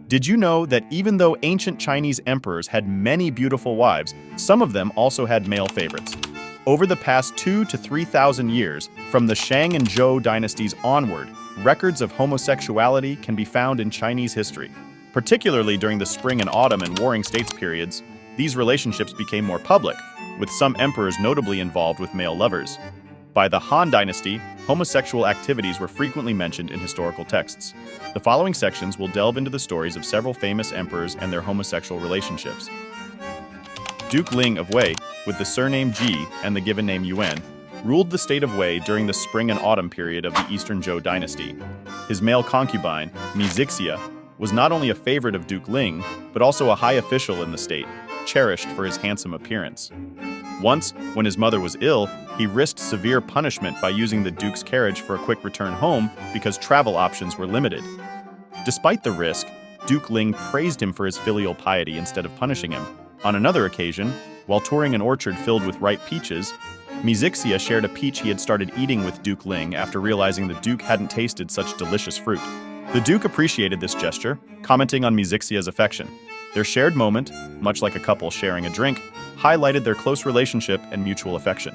Did you know that even though ancient Chinese emperors had many beautiful wives, some of them also had male favorites? Over the past 2,000 to 3,000 years, from the Shang and Zhou dynasties onward, records of homosexuality can be found in Chinese history. Particularly during the spring and autumn and warring states periods, these relationships became more public, with some emperors notably involved with male lovers. By the Han Dynasty, homosexual activities were frequently mentioned in historical texts. The following sections will delve into the stories of several famous emperors and their homosexual relationships. Duke Ling of Wei, with the surname Ji and the given name Yuan, ruled the state of Wei during the spring and autumn period of the Eastern Zhou dynasty. His male concubine, Mizixia, was not only a favorite of Duke Ling, but also a high official in the state, cherished for his handsome appearance. Once, when his mother was ill, he risked severe punishment by using the Duke's carriage for a quick return home because travel options were limited. Despite the risk, Duke Ling praised him for his filial piety instead of punishing him. On another occasion, while touring an orchard filled with ripe peaches, Mizixia shared a peach he had started eating with Duke Ling after realizing the Duke hadn't tasted such delicious fruit. The Duke appreciated this gesture, commenting on Mizixia's affection. Their shared moment, much like a couple sharing a drink, highlighted their close relationship and mutual affection.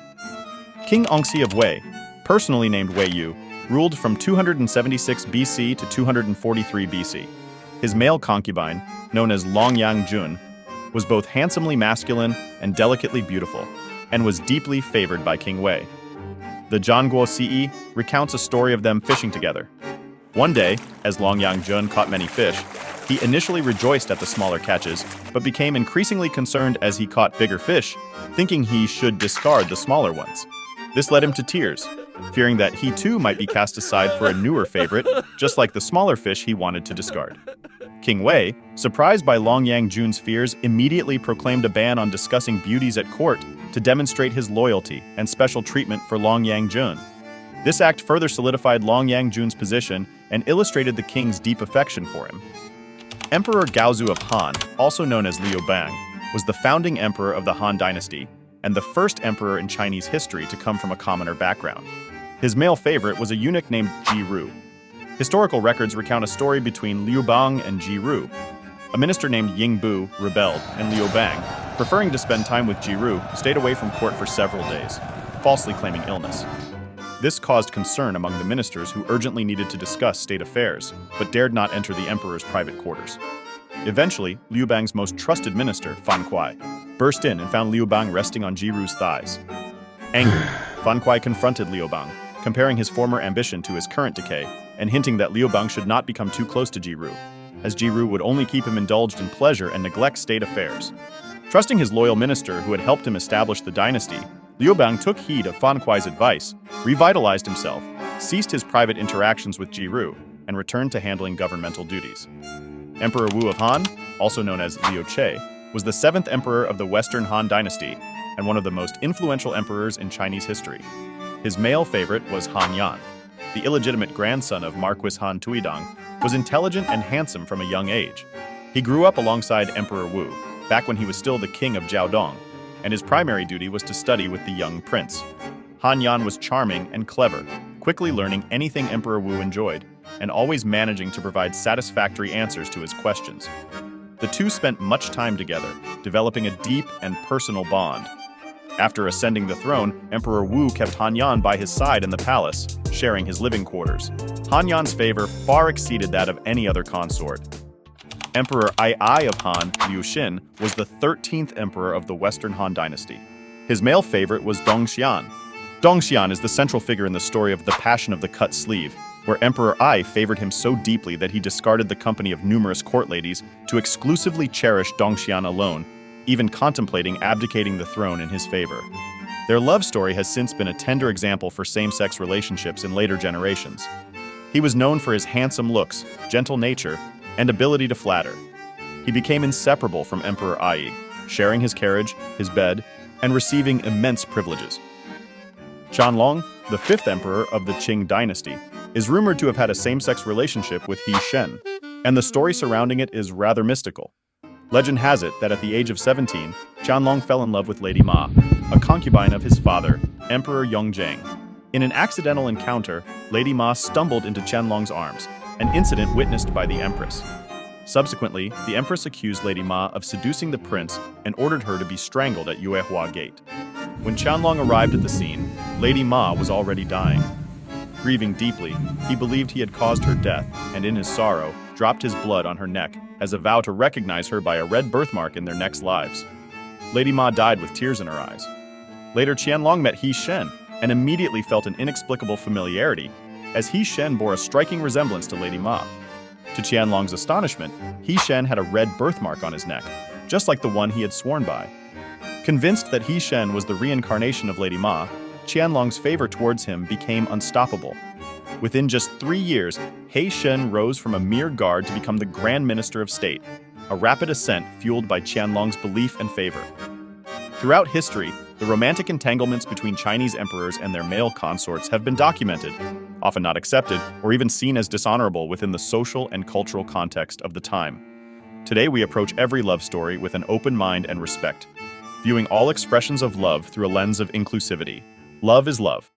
King Ongxi of Wei, personally named Wei Yu, ruled from 276 BC to 243 BC. His male concubine, known as Longyang Jun, was both handsomely masculine and delicately beautiful, and was deeply favored by King Wei. The Zhanguo Si recounts a story of them fishing together. One day, as Longyang Jun caught many fish, he initially rejoiced at the smaller catches, but became increasingly concerned as he caught bigger fish, thinking he should discard the smaller ones. This led him to tears, fearing that he too might be cast aside for a newer favorite, just like the smaller fish he wanted to discard. King Wei, surprised by Longyang Jun's fears, immediately proclaimed a ban on discussing beauties at court to demonstrate his loyalty and special treatment for Longyang Jun. This act further solidified Longyang Jun's position and illustrated the king's deep affection for him. Emperor Gaozu of Han, also known as Liu Bang, was the founding emperor of the Han Dynasty and the first emperor in Chinese history to come from a commoner background. His male favorite was a eunuch named Ji Ru. Historical records recount a story between Liu Bang and Ji Ru. A minister named Ying Bu rebelled, and Liu Bang, preferring to spend time with Ji Ru, stayed away from court for several days, falsely claiming illness. This caused concern among the ministers who urgently needed to discuss state affairs, but dared not enter the emperor's private quarters. Eventually, Liu Bang's most trusted minister, Fan Kuai, burst in and found Liu Bang resting on Ji Ru's thighs. Angered, Fan Kuai confronted Liu Bang, comparing his former ambition to his current decay, and hinting that Liu Bang should not become too close to Ji Ru, as Ji Ru would only keep him indulged in pleasure and neglect state affairs. Trusting his loyal minister who had helped him establish the dynasty, Liu Bang took heed of Fan Kuai's advice, revitalized himself, ceased his private interactions with Ji Ru, and returned to handling governmental duties. Emperor Wu of Han, also known as Liu Che, was the seventh emperor of the Western Han Dynasty and one of the most influential emperors in Chinese history. His male favorite was Han Yan. The illegitimate grandson of Marquis Han Tuidang, was intelligent and handsome from a young age. He grew up alongside Emperor Wu, back when he was still the king of Jiaodong, and his primary duty was to study with the young prince. Han Yan was charming and clever, quickly learning anything Emperor Wu enjoyed, and always managing to provide satisfactory answers to his questions. The two spent much time together, developing a deep and personal bond. After ascending the throne, Emperor Wu kept Han Yan by his side in the palace, sharing his living quarters. Han Yan's favor far exceeded that of any other consort. Emperor Ai of Han, Liu Xin, was the 13th emperor of the Western Han Dynasty. His male favorite was Dong Xian. Dong Xian is the central figure in the story of the Passion of the Cut Sleeve, where Emperor Ai favored him so deeply that he discarded the company of numerous court ladies to exclusively cherish Dong Xian alone, even contemplating abdicating the throne in his favor. Their love story has since been a tender example for same-sex relationships in later generations. He was known for his handsome looks, gentle nature, and ability to flatter. He became inseparable from Emperor Ai, sharing his carriage, his bed, and receiving immense privileges. Qianlong, the fifth emperor of the Qing dynasty, is rumored to have had a same-sex relationship with He Shen, and the story surrounding it is rather mystical. Legend has it that at the age of 17, Qianlong fell in love with Lady Ma, a concubine of his father, Emperor Yongzhang. In an accidental encounter, Lady Ma stumbled into Qianlong's arms, an incident witnessed by the empress. Subsequently, the empress accused Lady Ma of seducing the prince and ordered her to be strangled at Yuehua Gate. When Qianlong arrived at the scene, Lady Ma was already dying. Grieving deeply, he believed he had caused her death, and in his sorrow, dropped his blood on her neck as a vow to recognize her by a red birthmark in their next lives. Lady Ma died with tears in her eyes. Later, Qianlong met He Shen and immediately felt an inexplicable familiarity, as He Shen bore a striking resemblance to Lady Ma. To Qianlong's astonishment, He Shen had a red birthmark on his neck, just like the one he had sworn by. Convinced that He Shen was the reincarnation of Lady Ma, Qianlong's favor towards him became unstoppable. Within just 3 years, He Shen rose from a mere guard to become the Grand Minister of State, a rapid ascent fueled by Qianlong's belief and favor. Throughout history, the romantic entanglements between Chinese emperors and their male consorts have been documented, often not accepted or even seen as dishonorable within the social and cultural context of the time. Today, we approach every love story with an open mind and respect, viewing all expressions of love through a lens of inclusivity. Love is love.